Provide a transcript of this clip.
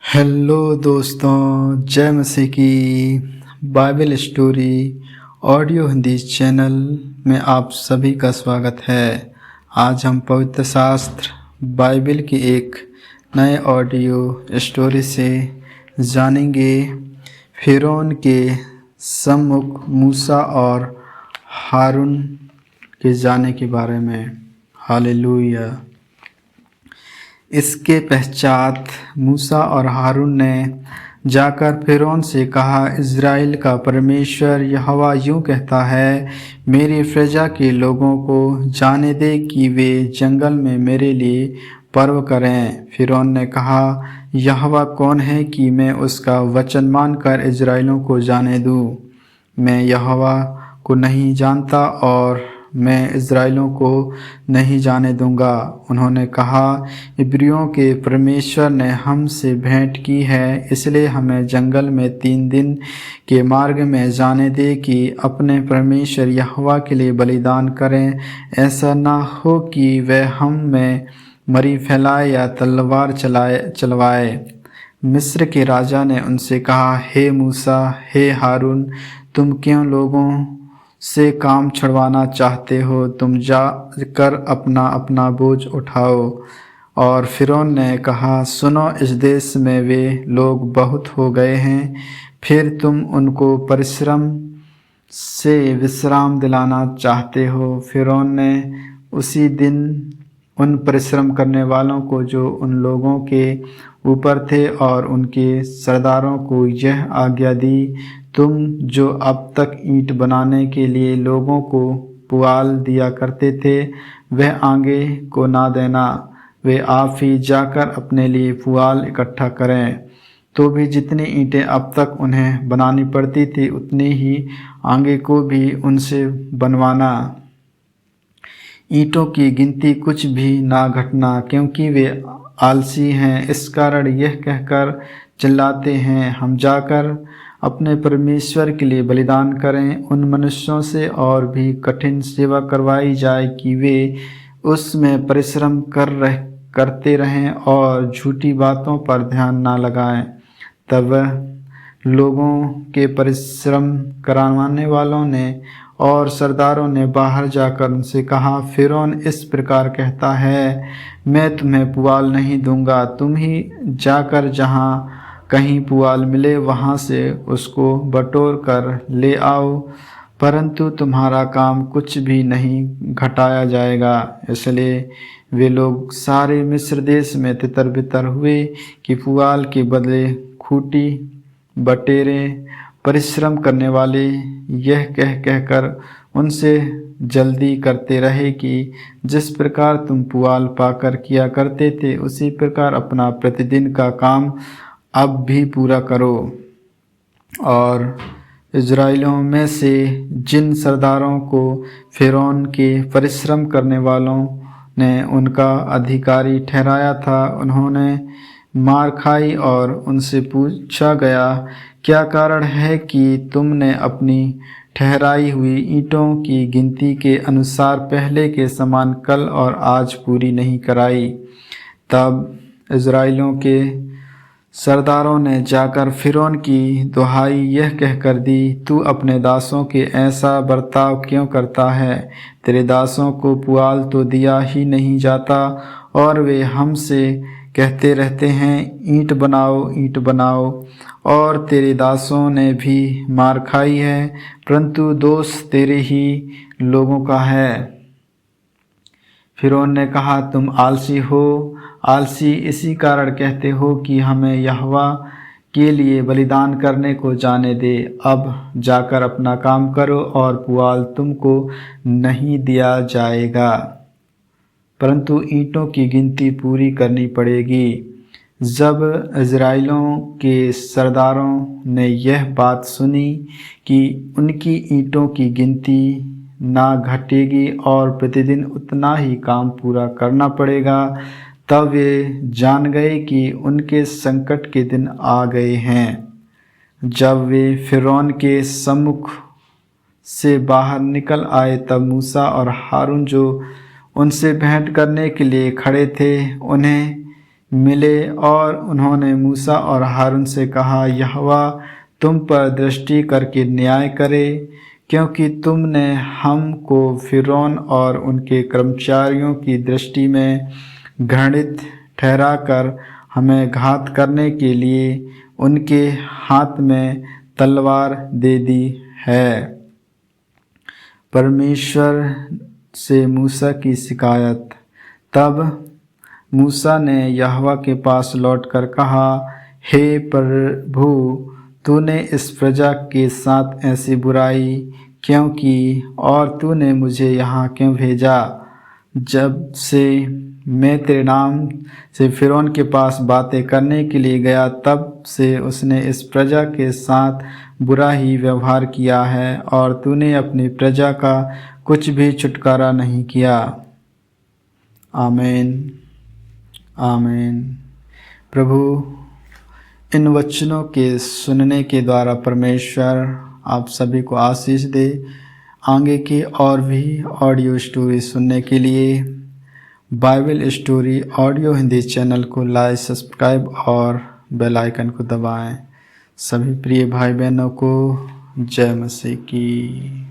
Hello दोस्तों, जय मसीह की Bible story audio Hindi channel में आप सभी का स्वागत है। आज हम पवित्र शास्त्र बाइबल की एक नए ऑडियो स्टोरी से जानेंगे फिरौन के सम्मुख मूसा और हारून के जाने के बारे में। हालेलुया। इसके पश्चात मूसा और हारून ने जाकर फिरौन से कहा, इज़राइल का परमेश्वर यहोवा यूँ कहता है, मेरी प्रजा के लोगों को जाने दे कि वे जंगल में मेरे लिए पर्व करें। फिरौन ने कहा, यहोवा कौन है कि मैं उसका वचन मानकर इज़राइलियों को जाने दूँ? मैं यहोवा को नहीं जानता और मैं इज़राइलियों को नहीं जाने दूंगा। उन्होंने कहा, इब्रियों के परमेश्वर ने हमसे भेंट की है, इसलिए हमें जंगल में 3 दिन के मार्ग में जाने दे कि अपने परमेश्वर यहोवा के लिए बलिदान करें। ऐसा ना हो कि वह हम में मरी फैलाए या तलवार चलवाए। मिस्र के राजा ने उनसे कहा, हे मूसा, हे हारून, तुम क्यों लोगों से काम छुड़वाना चाहते हो? तुम जाकर अपना अपना बोझ उठाओ। और फिरौन ने कहा, सुनो, इस देश में वे लोग बहुत हो गए हैं, फिर तुम उनको परिश्रम से विश्राम दिलाना चाहते हो। फिरौन ने उसी दिन उन परिश्रम करने वालों को जो उन लोगों के ऊपर थे और उनके सरदारों को यह आज्ञा दी, तुम जो अब तक ईंट बनाने के लिए लोगों को पुआल दिया करते थे, वह आगे को ना देना। वे आप ही जाकर अपने लिए पुआल इकट्ठा करें। तो भी जितनी ईंटें अब तक उन्हें बनानी पड़ती थी, उतनी ही आगे को भी उनसे बनवाना। ईंटों की गिनती कुछ भी ना घटना, क्योंकि वे आलसी हैं। इस कारण यह कहकर चिल्लाते हैं, हम जाकर अपने परमेश्वर के लिए बलिदान करें। उन मनुष्यों से और भी कठिन सेवा करवाई जाए कि वे उसमें परिश्रम करते रहें और झूठी बातों पर ध्यान ना लगाएं। तब लोगों के परिश्रम करवाने वालों ने और सरदारों ने बाहर जाकर उनसे कहा, फिरौन इस प्रकार कहता है, मैं तुम्हें पुआल नहीं दूंगा। तुम ही जाकर जहाँ कहीं पुआल मिले वहाँ से उसको बटोर कर ले आओ, परंतु तुम्हारा काम कुछ भी नहीं घटाया जाएगा। इसलिए वे लोग सारे मिस्र देश में तितर बितर हुए कि पुआल के बदले खूंटी बटेरे परिश्रम करने वाले यह कहकर उनसे जल्दी करते रहे कि जिस प्रकार तुम पुआल पाकर किया करते थे, उसी प्रकार अपना प्रतिदिन का काम अब भी पूरा करो। और इज़राइलियों में से जिन सरदारों को फिरौन के परिश्रम करने वालों ने उनका अधिकारी ठहराया था, उन्होंने मार खाई और उनसे पूछा गया, क्या कारण है कि तुमने अपनी ठहराई हुई ईंटों की गिनती के अनुसार पहले के समान कल और आज पूरी नहीं कराई? तब इज़राइलियों के सरदारों ने जाकर फिरौन की दुहाई यह कहकर दी, तू अपने दासों के ऐसा बर्ताव क्यों करता है? तेरे दासों को पुआल तो दिया ही नहीं जाता और वे हमसे कहते रहते हैं, ईंट बनाओ, ईंट बनाओ। और तेरे दासों ने भी मार खाई है, परंतु दोष तेरे ही लोगों का है। फिरौन ने कहा, तुम आलसी हो। आलसी इसी कारण कहते हो कि हमें यहोवा के लिए बलिदान करने को जाने दे। अब जाकर अपना काम करो और पुआल तुमको नहीं दिया जाएगा, परंतु ईंटों की गिनती पूरी करनी पड़ेगी। जब इज़राइलियों के सरदारों ने यह बात सुनी कि उनकी ईंटों की गिनती ना घटेगी और प्रतिदिन उतना ही काम पूरा करना पड़ेगा, तब वे जान गए कि उनके संकट के दिन आ गए हैं। जब वे फिरौन के सम्मुख से बाहर निकल आए, तब मूसा और हारून जो उनसे भेंट करने के लिए खड़े थे, उन्हें मिले और उन्होंने मूसा और हारून से कहा, यहोवा तुम पर दृष्टि करके न्याय करे, क्योंकि तुमने हमको फ़िरौन और उनके कर्मचारियों की दृष्टि में घृणित ठहराकर हमें घात करने के लिए उनके हाथ में तलवार दे दी है। परमेश्वर से मूसा की शिकायत। तब मूसा ने यहोवा के पास लौटकर कहा, हे प्रभु, तूने इस प्रजा के साथ ऐसी बुराई क्यों की और तूने मुझे यहाँ क्यों भेजा? जब से मैं तेरे नाम से फ़िरौन के पास बातें करने के लिए गया, तब से उसने इस प्रजा के साथ बुरा ही व्यवहार किया है और तूने अपनी प्रजा का कुछ भी छुटकारा नहीं किया। आमीन, आमीन। प्रभु, इन वचनों के सुनने के द्वारा परमेश्वर आप सभी को आशीष दे। आगे की और भी ऑडियो स्टोरी सुनने के लिए Bible story audio Hindi channel को लाइक, सब्सक्राइब और बेल आइकन को दबाएं। सभी प्रिय भाई बहनों को जय मसीह की।